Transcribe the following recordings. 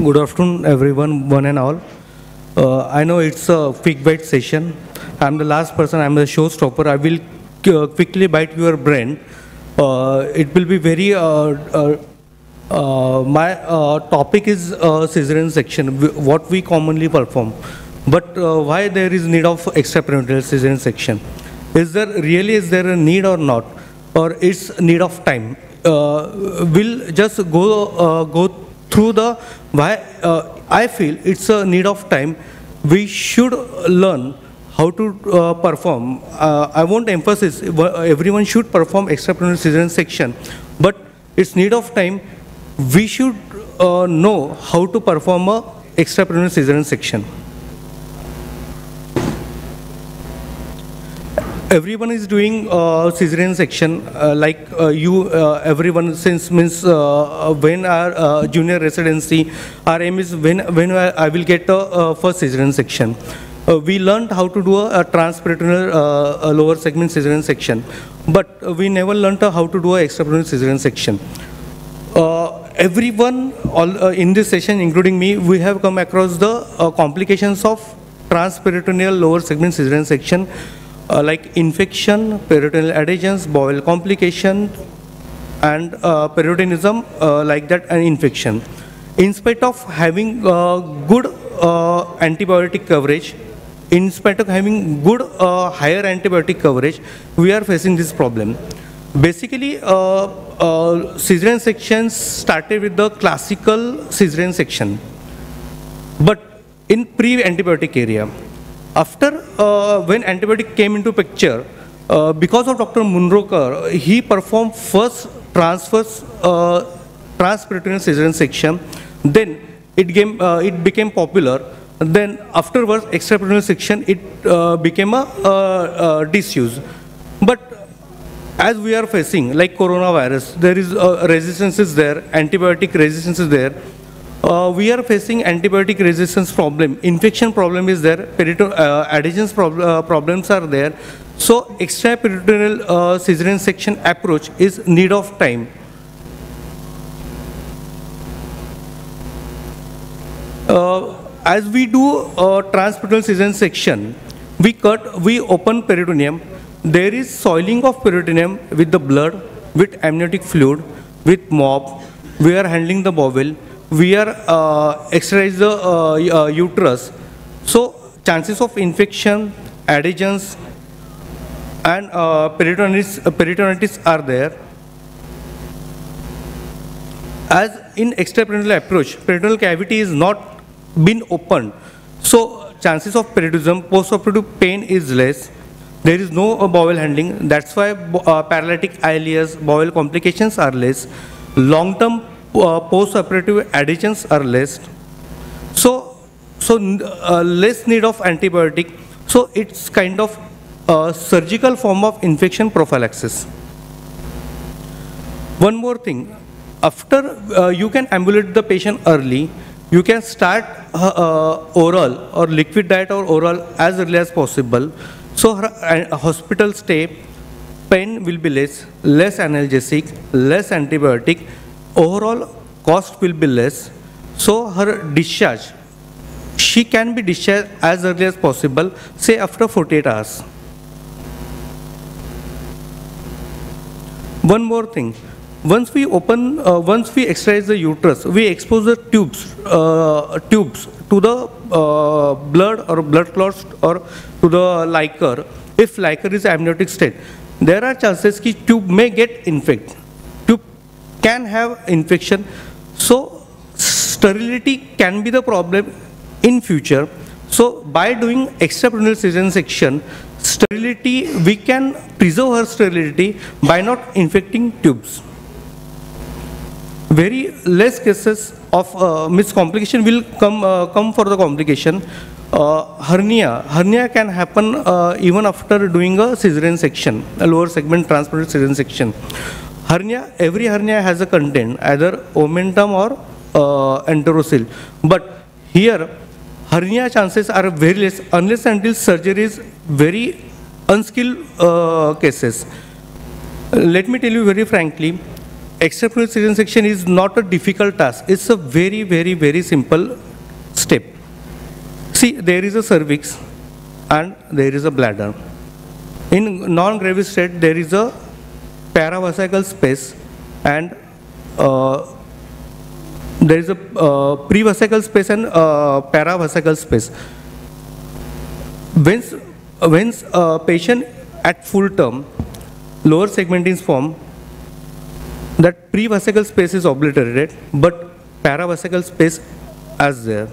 Good afternoon, everyone, one and all. I know it's a quick bite session. I'm the last person, I'm the showstopper. I will quickly bite your brain. It will be very, my topic is cesarean section, what we commonly perform. But why there is need of extraperitoneal cesarean section? Is there a need or not? Or it's need of time? We'll just go through the why. I feel it's a need of time. We should learn how to perform. I won't emphasize everyone should perform extraperitoneal cesarean section, but it's need of time. We should know how to perform a extraperitoneal cesarean section. Everyone is doing cesarean section, everyone since means when our junior residency, our aim is when I will get a first cesarean section. We learned how to do a transperitoneal lower segment cesarean section, but we never learned how to do a extraperitoneal cesarean section. Everyone in this session, including me, we have come across the complications of transperitoneal lower segment cesarean section. Like infection, peritoneal adhesions, bowel complication, and peritonism, like that, and infection. In spite of having good antibiotic coverage, in spite of having good higher antibiotic coverage, we are facing this problem. Basically, cesarean sections started with the classical cesarean section, but in pre-antibiotic area. After when antibiotic came into picture, because of Dr. Munrokar, he performed first transperitoneal cesarean section. Then it became popular. Then afterwards, extraperitoneal section became a disuse. But as we are facing, like coronavirus, there is resistance is there, antibiotic resistance is there. We are facing antibiotic resistance problem, infection problem is there, adhesions problems are there. So extraperitoneal cesarean section approach is need of time. As we do transperitoneal cesarean section, we open peritoneum. There is soiling of peritoneum with the blood, with amniotic fluid, with mop. We are handling the bowel. We are exercise the uterus. So chances of infection, adhesions, and peritonitis are there. As in extraperitoneal approach, peritoneal cavity is not been opened. So chances of periodism, postoperative pain is less. There is no bowel handling. That's why paralytic ileus, bowel complications are less. Long-term post-operative adhesions are less, so less need of antibiotic. So it's kind of a surgical form of infection prophylaxis. One more thing, after you can ambulate the patient early, you can start oral or liquid diet or oral as early as possible. So her hospital stay, pain will be less analgesic, less antibiotic. Overall cost will be less, so her discharge, she can be discharged as early as possible, say after 48 hours. One more thing, once we extract the uterus, we expose the tubes to the blood or blood clots or to the liquor. If liquor is amniotic state, there are chances that tube may get infected. Can have infection, so sterility can be the problem in future. So by doing extraperitoneal cesarean section, sterility, we can preserve her sterility by not infecting tubes. Very less cases of complication will come for the complication. Hernia can happen even after doing a cesarean section, a lower segment transperitoneal cesarean section. Every hernia has a content, either omentum or enterocyte. But here, hernia chances are very less unless until surgery is very unskilled cases. Let me tell you very frankly, extraperoneal cesarean section is not a difficult task. It's a very, very, very simple step. See, there is a cervix and there is a bladder. In non-gravid state, there is a paravesical space and there is a prevesical space and paravesical space. When patient at full term, lower segment is formed, that prevesical space is obliterated, but paravesical space as there.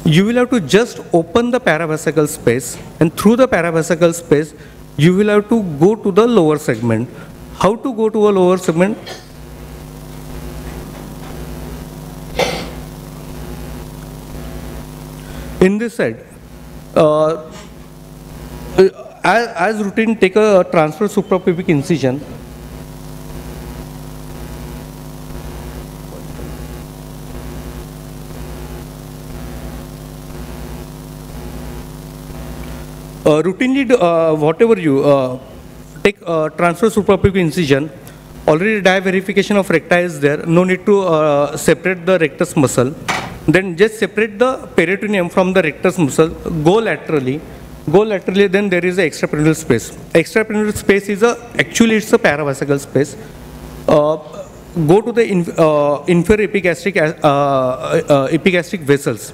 You will have to just open the paravesical space, and through the paravesical space, you will have to go to the lower segment. How to go to a lower segment? In this side, as routine, take a transverse suprapubic incision. Routinely, whatever you take transverse suprapubic incision, already dye verification of recti is there, no need to separate the rectus muscle. Then just separate the peritoneum from the rectus muscle, go laterally, then there is a extraperoneal space. Extraperoneal space is actually it's a paravesical space. Go to the inferior epigastric vessels.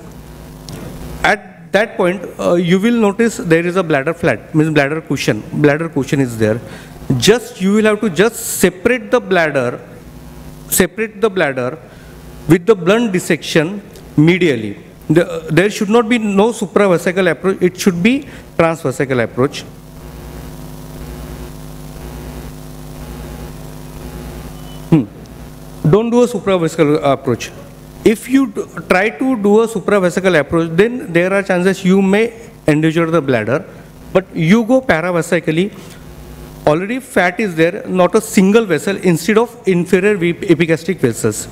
At that point, you will notice there is a bladder flat, means bladder cushion. Bladder cushion is there. Just you will have to just separate the bladder with the blunt dissection medially. There should not be no supravesical approach. It should be transvesical approach. Don't do a supravesical approach. If you try to do a supravesical approach, then there are chances you may endanger the bladder. But you go paravesically, already fat is there, not a single vessel instead of inferior epigastric vessels.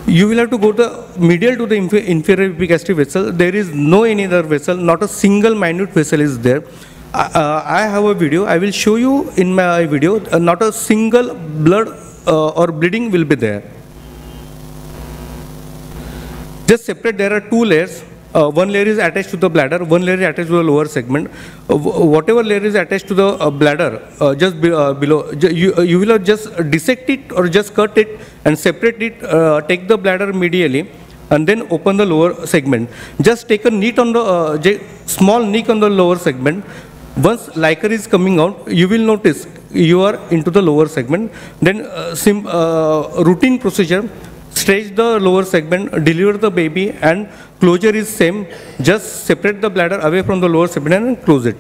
You will have to go the medial to the inferior epigastric vessel. There is no any other vessel, not a single minute vessel is there. I have a video, I will show you in my video, not a single blood or bleeding will be there. Just separate, there are two layers. One layer is attached to the bladder, one layer is attached to the lower segment. Whatever layer is attached to the bladder, just below, you will just dissect it or just cut it and separate it, take the bladder medially and then open the lower segment. Just take a nick on the, small nick on the lower segment. Once liquor is coming out, you will notice you are into the lower segment. Then routine procedure, stretch the lower segment, deliver the baby, and closure is same. Just separate the bladder away from the lower segment and close it.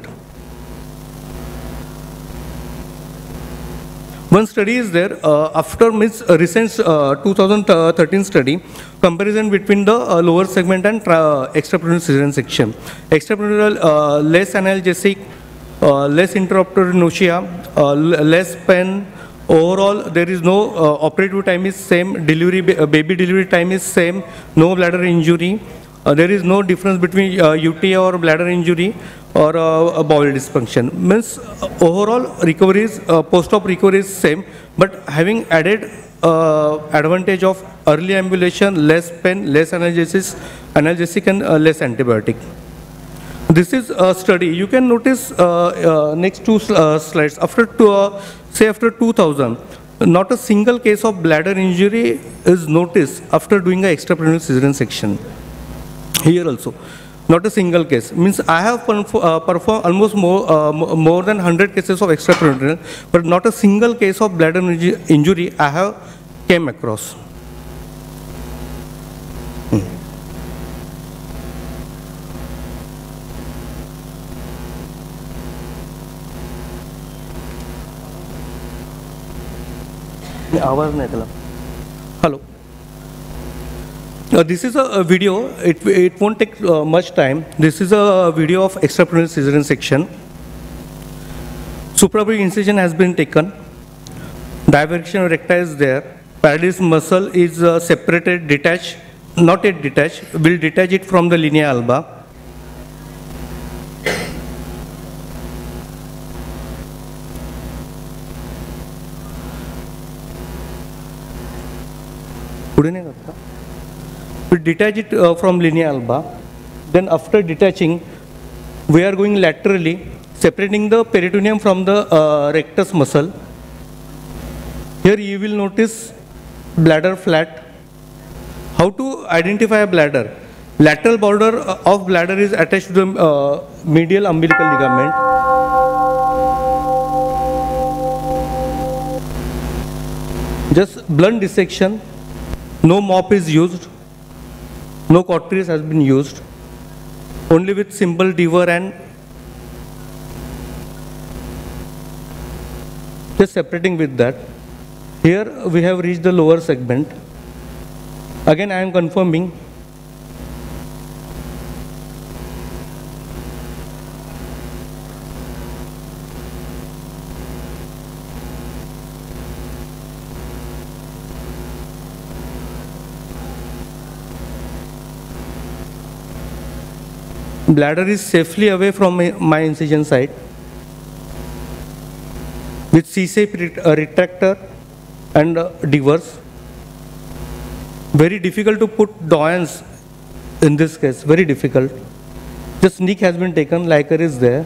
One study is there, after recent 2013 study, comparison between the lower segment and extraperoneal cesarean section. Extraperoneal, less analgesic, less interrupted nausea, less pain. Overall, there is no operative time is same, baby delivery time is same, no bladder injury. There is no difference between UTI or bladder injury or a bowel dysfunction. Means overall recovery is, post-op recovery is same, but having added advantage of early ambulation, less pain, less analgesic and less antibiotic. This is a study. You can notice next two slides. After 2000, not a single case of bladder injury is noticed after doing an extraperoneal cesarean section. Here also, not a single case. Means I have performed almost more than 100 cases of extraperoneal, but not a single case of bladder injury I have came across. Hello. This is a video, it won't take much time. This is a video of extraperoneal cesarean section. Suprapubic incision has been taken. Diversion of recti is there. Paralis muscle is separated, detached, not yet detached. We'll detach it from the linea alba. पुढे नाही करता. We detach it from linea alba. Then after detaching, we are going laterally, separating the peritoneum from the rectus muscle. Here you will notice bladder flat. How to identify a bladder? Lateral border of bladder is attached to the medial umbilical ligament. Just blunt dissection. No mop is used. No cauteries has been used. Only with simple deaver and just separating with that. Here we have reached the lower segment. Again I am confirming. Bladder is safely away from my incision site. With C-shape retractor and devers. Very difficult to put Doyens in this case, very difficult. Just nick has been taken, Liker is there.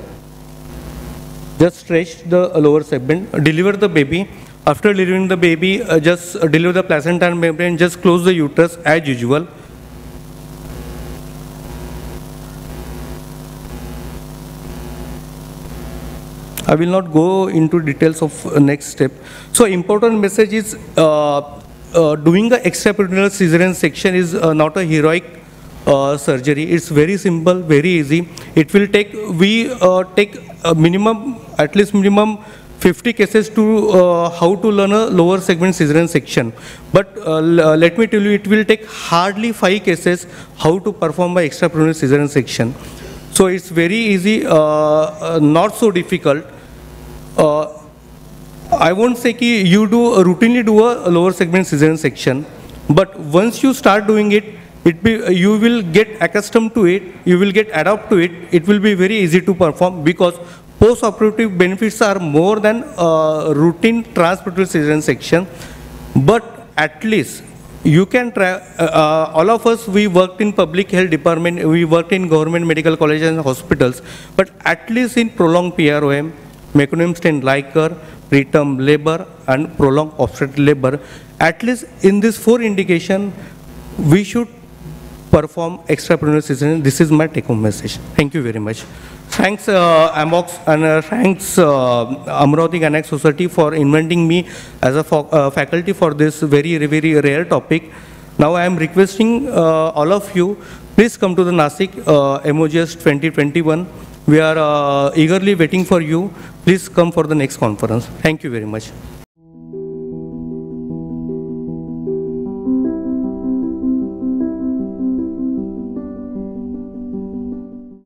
Just stretch the lower segment, deliver the baby. After delivering the baby, just deliver the placenta and membrane, just close the uterus as usual. I will not go into details of next step. So important message is doing the extraperitoneal cesarean section is not a heroic surgery. It's very simple, very easy. It will take, we take a minimum, at least minimum 50 cases to how to learn a lower segment cesarean section. But let me tell you, it will take hardly 5 cases how to perform by extraperitoneal cesarean section. So it's very easy, not so difficult. I won't say ki you routinely do a lower segment cesarean section, but once you start doing it, you will get accustomed to it, you will get adapt to it, it will be very easy to perform because post-operative benefits are more than routine transperitoneal cesarean section. But at least you can try, all of us, we worked in public health department, we worked in government medical colleges and hospitals, but at least in prolonged PROM, meconium stent Liker, preterm labor and prolonged obstetric labor, at least in this 4 indication, we should perform extraperitoneal cesarean. This is my take-home message. Thank you very much. Thanks Amox and thanks Amravati Gynec Society for inviting me as a faculty for this very, very rare topic. Now I am requesting all of you, please come to the Nasik MOGS 2021. We are eagerly waiting for you. Please come for the next conference. Thank you very much.